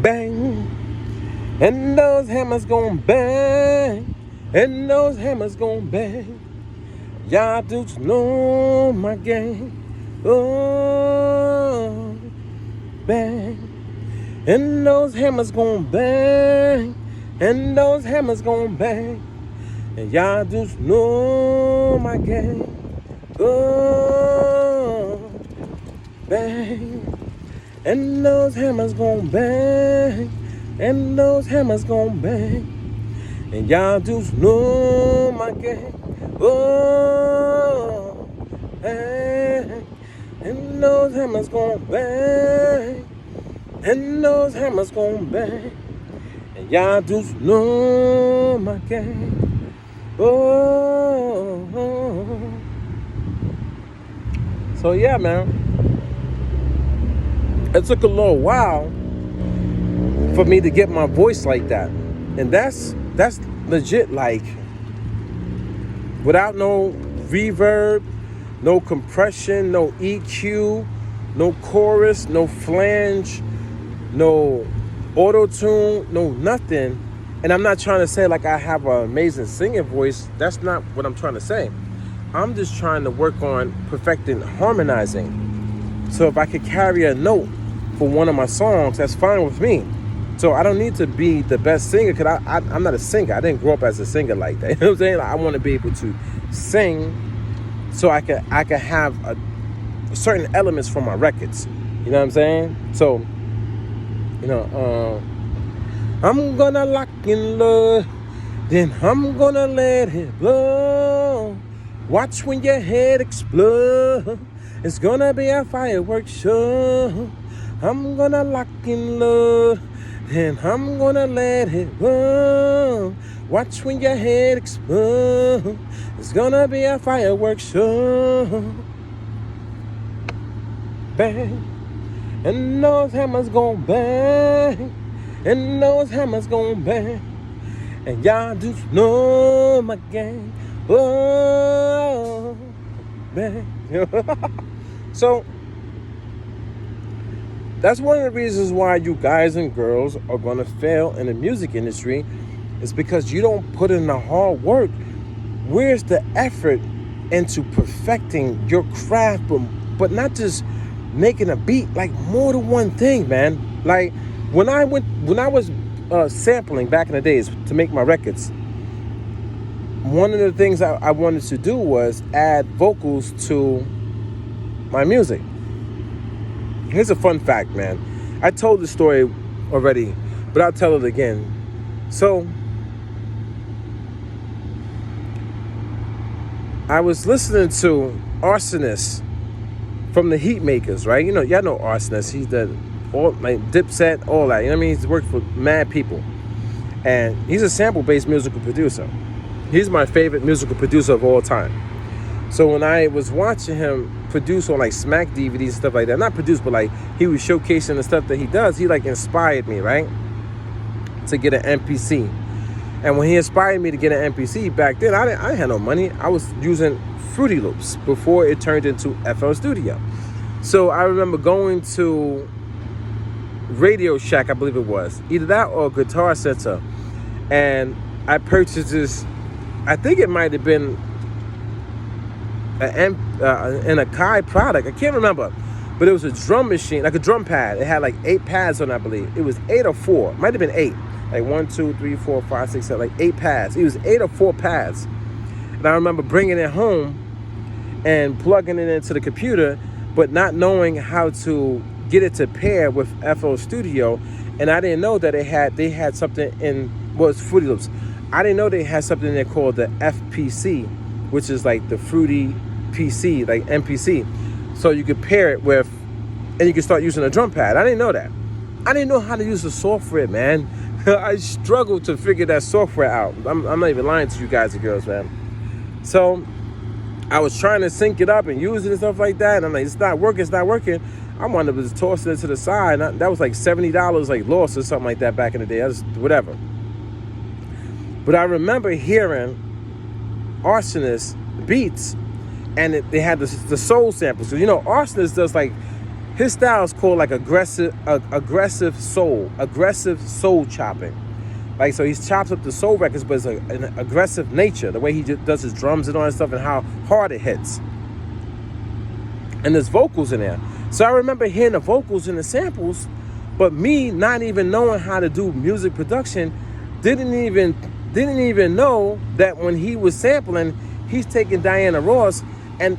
bang. And those hammers gon' bang. And those hammers gon' bang. Y'all dudes know my game. Oh, bang. And those hammers gon' bang. And those hammers gon' bang. And y'all dudes know my game. Oh, bang. And those hammers gon' bang. And those hammers gon' bang. And y'all dudes know my game. Oh, bang. And those hammers gon' bang. And those hammers gon' bang. And y'all dudes know my game. Oh. So yeah, man. It took a little while for me to get my voice like that. And that's legit, like, without no reverb, no compression, no EQ, no chorus, no flange, no auto-tune, no nothing. And I'm not trying to say like I have an amazing singing voice. That's not what I'm trying to say. I'm just trying to work on perfecting harmonizing. So if I could carry a note for one of my songs, that's fine with me. So I don't need to be the best singer, because I'm not a singer. I didn't grow up as a singer like that. You know what I'm saying? Like, I want to be able to sing so I can have certain elements from my records. You know what I'm saying? So, you know, I'm gonna lock in love, then I'm gonna let it blow. Watch when your head explode. It's gonna be a fireworks show. I'm gonna lock in love, then I'm gonna let it blow. Watch when your head explode. It's gonna be a fireworks show. Bang. And those hammers gon' bang. And those hammers gon' bang. And y'all just know my game. Oh, bang. So, that's one of the reasons why you guys and girls are going to fail in the music industry, is because you don't put in the hard work. Where's the effort into perfecting your craft, but not just making a beat, like more than one thing, man. Like when I was sampling back in the days to make my records, one of the things I wanted to do was add vocals to my music. Here's a fun fact, man. I told the story already, but I'll tell it again. So, I was listening to Arsonist from the Heatmakers, right? You know, y'all know Arsonist. He's like Dipset, all that. You know what I mean? He's worked for mad people. And he's a sample-based musical producer. He's my favorite musical producer of all time. So when I was watching him produce on like Smack DVDs and stuff like that, not produce, but like he was showcasing the stuff that he does, he like inspired me, right? To get an MPC. And when he inspired me to get an MPC, back then I didn't have no money. I was using Fruity Loops before it turned into FL Studio. So I remember going to Radio Shack, I believe it was, either that or Guitar Center, and I purchased this. I think it might have been an Akai product. I can't remember, but it was a drum machine, like a drum pad. It had like 8 pads on it, I believe. It was 8 or 4. Might have been 8. Like 1, 2, 3, 4, 5, 6, 7, like 8 pads. It was 8 or 4 pads. And I remember bringing it home and plugging it into the computer, but not knowing how to get it to pair with FL Studio. And I didn't know that they had something in, well, it's Fruity Loops. I didn't know they had something in there called the FPC, which is like the Fruity PC, like MPC. So you could pair it with, and you can start using a drum pad. I didn't know that. I didn't know how to use the software, man. I struggled to figure that software out. I'm not even lying to you guys and girls, man. So I was trying to sync it up and use it and stuff like that. And I'm like, it's not working. I wanted to just toss it to the side. That was like $70 like lost or something like that back in the day. I just, whatever. But I remember hearing Arsonist beats, and they had the soul samples. So, you know, Arsonist does like His style is called like aggressive soul chopping. Like, so he chops up the soul records, but it's an aggressive nature, the way he does his drums and all that stuff, and how hard it hits. And there's vocals in there. So I remember hearing the vocals and the samples, but me not even knowing how to do music production, didn't even know that when he was sampling, he's taking Diana Ross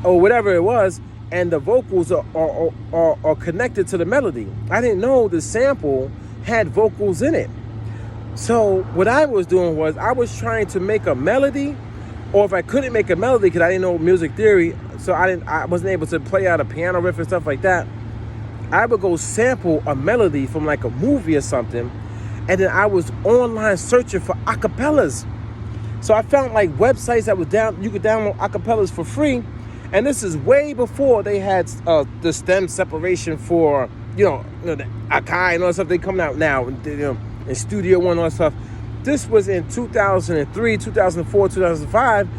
or whatever it was, and the vocals are connected to the melody. I didn't know the sample had vocals in it. So what I was doing was I was trying to make a melody, or if I couldn't make a melody because I didn't know music theory, so I wasn't able to play out a piano riff and stuff like that, I would go sample a melody from like a movie or something, and then I was online searching for acapellas. So I found like websites that you could download acapellas for free. And this is way before they had the stem separation for, the Akai and all that stuff. They coming out now, in Studio One and all that stuff. This was in 2003, 2004, 2005.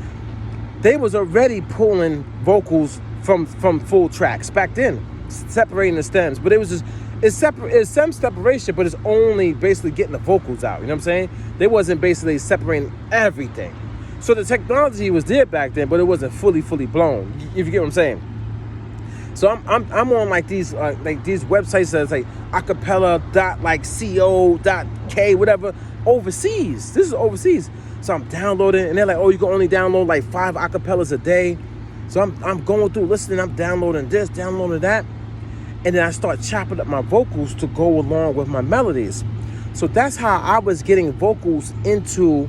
They was already pulling vocals from full tracks back then, separating the stems. But it was just, it's stem separation, but it's only basically getting the vocals out. You know what I'm saying? They wasn't basically separating everything. So the technology was there back then, but it wasn't fully blown. If you get what I'm saying. So I'm on like these websites that's like acapella.co.k whatever overseas. This is overseas. So I'm downloading, and they're like, oh, you can only download like 5 acapellas a day. So I'm going through listening. I'm downloading this, downloading that, and then I start chopping up my vocals to go along with my melodies. So that's how I was getting vocals into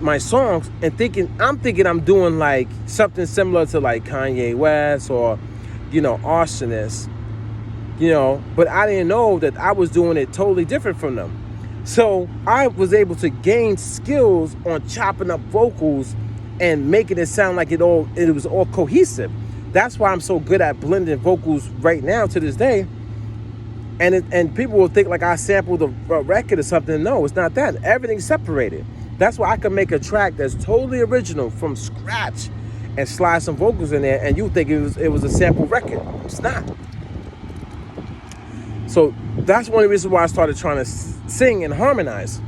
my songs, and I'm thinking I'm doing like something similar to like Kanye West or Arsonist, but I didn't know that I was doing it totally different from them. So I was able to gain skills on chopping up vocals and making it sound like it was all cohesive. That's why I'm so good at blending vocals right now to this day. And people will think like I sampled a record or something. No, it's not that. Everything's separated. That's why I can make a track that's totally original from scratch and slide some vocals in there, and you think it was a sample record. It's not. So that's one of the reasons why I started trying to sing and harmonize.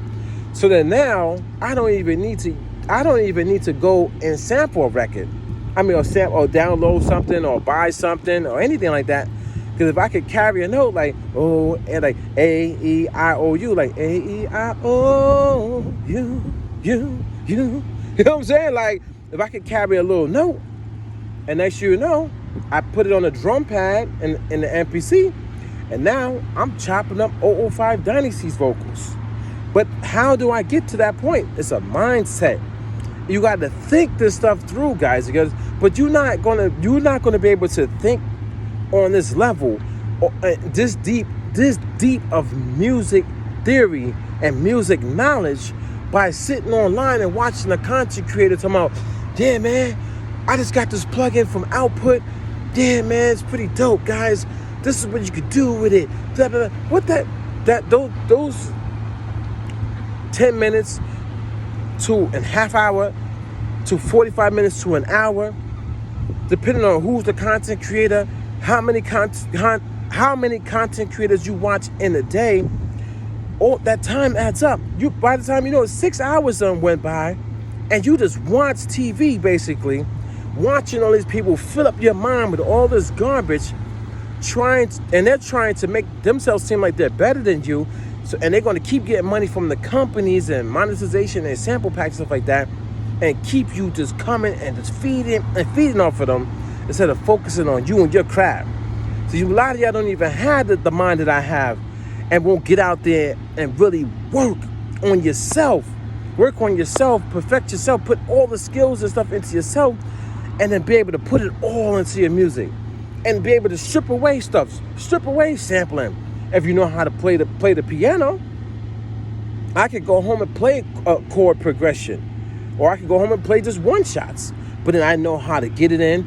So that now I don't even need to go and sample a record. I mean, or download something or buy something or anything like that. Because if I could carry a note like and like A-E-I-O-U, like A-E-I-O-U, you know what I'm saying? Like if I could carry a little note, and next you know, I put it on a drum pad in the MPC, and now I'm chopping up 005 Dynasty's vocals. But how do I get to that point? It's a mindset. You got to think this stuff through, guys, but you're not gonna be able to think on this level, this deep of music theory and music knowledge by sitting online and watching a content creator talking about, yeah, man, I just got this plugin from Output. Yeah, man, it's pretty dope, guys. This is what you could do with it. Blah, blah, blah. What those 10 minutes to a half hour to 45 minutes to an hour, depending on who's the content creator, how many content creators you watch in a day, all that time adds up. By the time 6 hours went by, and you just watch TV, basically, watching all these people fill up your mind with all this garbage, they're trying to make themselves seem like they're better than you, and they're going to keep getting money from the companies and monetization and sample packs, stuff like that, and keep you just coming and just feeding off of them instead of focusing on you and your craft. So a lot of y'all don't even have the mind that I have, and won't get out there and really work on yourself, perfect yourself, put all the skills and stuff into yourself, and then be able to put it all into your music, and be able to strip away sampling. If you know how to play the piano, I could go home and play a chord progression, or I could go home and play just one shots. But then I know how to get it in,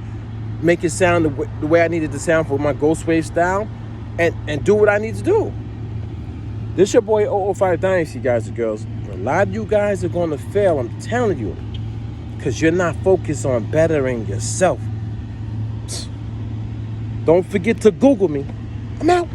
make it sound the way I need it to sound for my Ghost Wav style, and do what I need to do. This your boy 005 Dynasty, guys and girls. A lot of you guys are going to fail, I'm telling you, because you're not focused on bettering yourself. Don't forget to Google me. I'm out.